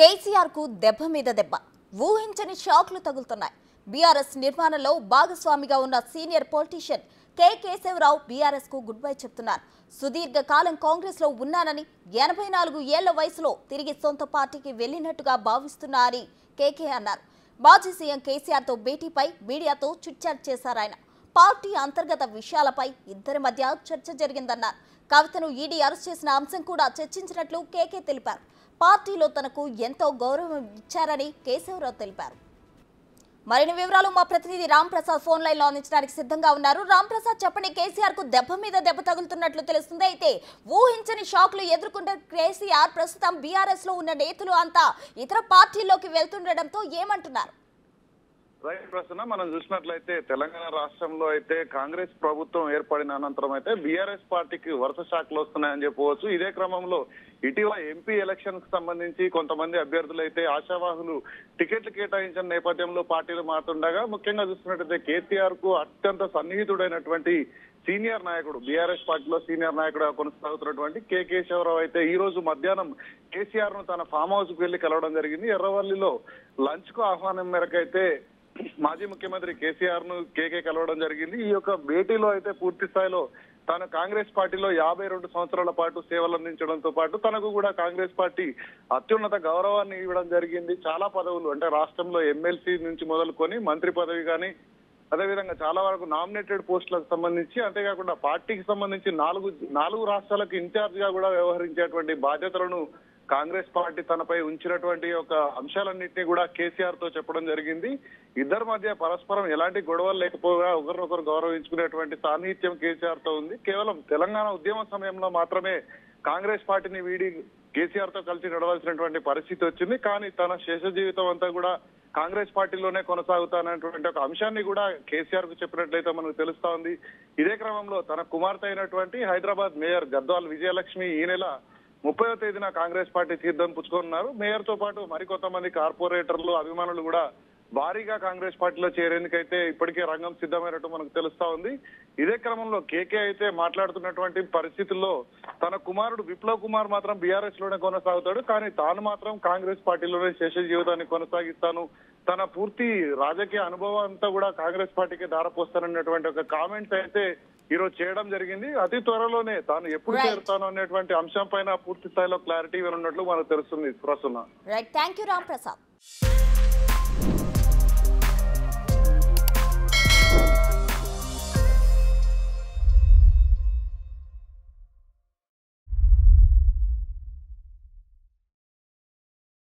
కేసీఆర్ కు దెబ్బ మీద దెబ్బ ఊహించని షాక్లు తగులుతున్నాయి. బీఆర్ఎస్ నిర్మాణంలో భాగస్వామిగా ఉన్న senior politician K Keshava Rao BRS కు గుడ్ బై చెప్తున్నారు. సుదీర్ఘ కాలం కాంగ్రెస్ లో ఉన్నానని 84 ఏళ్ల వయసులో తిరిగి సొంత పార్టీకి వెళ్లినట్టుగా భావిస్తున్నారని కేకే అన్నారు. మాజీ సీఎం కేసీఆర్ తో భేటీపై మీడియాతో చిట్చాట్ చేశారాయన. పార్టీ అంతర్గత విషయాలపై ఇద్దరి మధ్య చర్చ జరిగిందన్నారు. కవితను ఈడీ అరెస్ట్ చేసిన అంశం కూడా చర్చించినట్లు కేకే తెలిపారు. పార్టీలో తనకు ఎంతో గౌరవం ఇచ్చారని కేశవరావు తెలిపారు. మరిన్ని వివరాలు మా ప్రతినిధి రామ్ ప్రసాద్ ఫోన్ లైన్ లో అందించడానికి సిద్ధంగా ఉన్నారు. రామ్ ప్రసాద్, చెప్పండి. కేసీఆర్ కు దెబ్బ మీద దెబ్బ తగులుతున్నట్లు తెలుస్తుంది. అయితే ఊహించని షాక్లు ఎదుర్కొంటే కేసీఆర్ ప్రస్తుతం బీఆర్ఎస్ లో ఉన్న నేతలు అంతా ఇతర పార్టీల్లోకి వెళ్తుండటంతో ఏమంటున్నారు? రైట్ ప్రశ్న. మనం చూసినట్లయితే తెలంగాణ రాష్ట్రంలో అయితే కాంగ్రెస్ ప్రభుత్వం ఏర్పడిన అనంతరం అయితే బీఆర్ఎస్ పార్టీకి వరుస షాక్లు వస్తున్నాయని చెప్పవచ్చు. ఇదే క్రమంలో ఇటీవల ఎంపీ ఎలక్షన్ కు సంబంధించి కొంతమంది అభ్యర్థులు అయితే ఆశావాహులు టికెట్లు కేటాయించిన నేపథ్యంలో పార్టీలు మారుతుండగా, ముఖ్యంగా చూస్తున్నట్టయితే కేసీఆర్ కు అత్యంత సన్నిహితుడైనటువంటి సీనియర్ నాయకుడు, బీఆర్ఎస్ పార్టీలో సీనియర్ నాయకుడు కొనసాగుతున్నటువంటి కె కేశవరావు అయితే ఈ రోజు మధ్యాహ్నం కేసీఆర్ ను తన ఫామ్ హౌస్ కు వెళ్లి కలవడం జరిగింది. ఎర్రవల్లిలో లంచ్ కు ఆహ్వానం మేరకు అయితే మాజీ ముఖ్యమంత్రి కేసీఆర్ ను కేకే కలవడం జరిగింది. ఈ యొక్క భేటీలో అయితే పూర్తి స్థాయిలో తాను కాంగ్రెస్ పార్టీలో 52 సంవత్సరాల పాటు సేవలు అందించడంతో పాటు తనకు కూడా కాంగ్రెస్ పార్టీ అత్యున్నత గౌరవాన్ని ఇవ్వడం జరిగింది. చాలా పదవులు అంటే రాష్ట్రంలో ఎమ్మెల్సీ నుంచి మొదలుకొని మంత్రి పదవి కానీ, అదేవిధంగా చాలా వరకు నామినేటెడ్ పోస్టులకు సంబంధించి, అంతేకాకుండా పార్టీకి సంబంధించి నాలుగు రాష్ట్రాలకు ఇన్ఛార్జ్ గా కూడా వ్యవహరించేటువంటి బాధ్యతలను కాంగ్రెస్ పార్టీ తనపై ఉంచినటువంటి ఒక అంశాలన్నింటినీ కూడా కేసీఆర్ తో చెప్పడం జరిగింది. ఇద్దరి మధ్య పరస్పరం ఎలాంటి గొడవలు లేకపోగా ఒకరినొకరు గౌరవించుకునేటువంటి సాన్నిహిత్యం కేసీఆర్ తో ఉంది. కేవలం తెలంగాణ ఉద్యమ సమయంలో మాత్రమే కాంగ్రెస్ పార్టీని వీడి కేసీఆర్ తో కలిసి నడవాల్సినటువంటి పరిస్థితి వచ్చింది. కానీ తన శేష జీవితం అంతా కూడా కాంగ్రెస్ పార్టీలోనే కొనసాగుతానటువంటి ఒక అంశాన్ని కూడా కేసీఆర్ కు చెప్పినట్లయితే మనకు తెలుస్తా ఉంది. ఇదే క్రమంలో తన కుమార్తె అయినటువంటి హైదరాబాద్ మేయర్ గద్వాల్ విజయలక్ష్మి ఈ నెల 30వ తేదీన కాంగ్రెస్ పార్టీ తీర్థం పుచ్చుకున్నారు. మేయర్ తో పాటు మరికొంతమంది కార్పొరేటర్లు, అభిమానులు కూడా భారీగా కాంగ్రెస్ పార్టీలో చేరేందుకైతే ఇప్పటికే రంగం సిద్ధమైనట్టు మనకు తెలుస్తా ఉంది. ఇదే క్రమంలో కేకే అయితే మాట్లాడుతున్నటువంటి పరిస్థితుల్లో తన కుమారుడు విప్లవ్ కుమార్ మాత్రం బీఆర్ఎస్ లోనే కొనసాగుతాడు, కానీ తాను మాత్రం కాంగ్రెస్ పార్టీలోనే శేష జీవితాన్ని కొనసాగిస్తాను, తన పూర్తి రాజకీయ అనుభవం అంతా కూడా కాంగ్రెస్ పార్టీకి దారపోస్తానన్నటువంటి ఒక కామెంట్స్ అయితే ఈ రోజు చేయడం జరిగింది. అతి త్వరలోనే తాను ఎప్పుడు చేరుతాను అనేటువంటి అంశం పైన పూర్తి స్థాయిలో క్లారిటీ ఇవ్వనున్నట్లు మనకు తెలుస్తుంది. ప్రస్తుతం right, thank you Ram Prasad.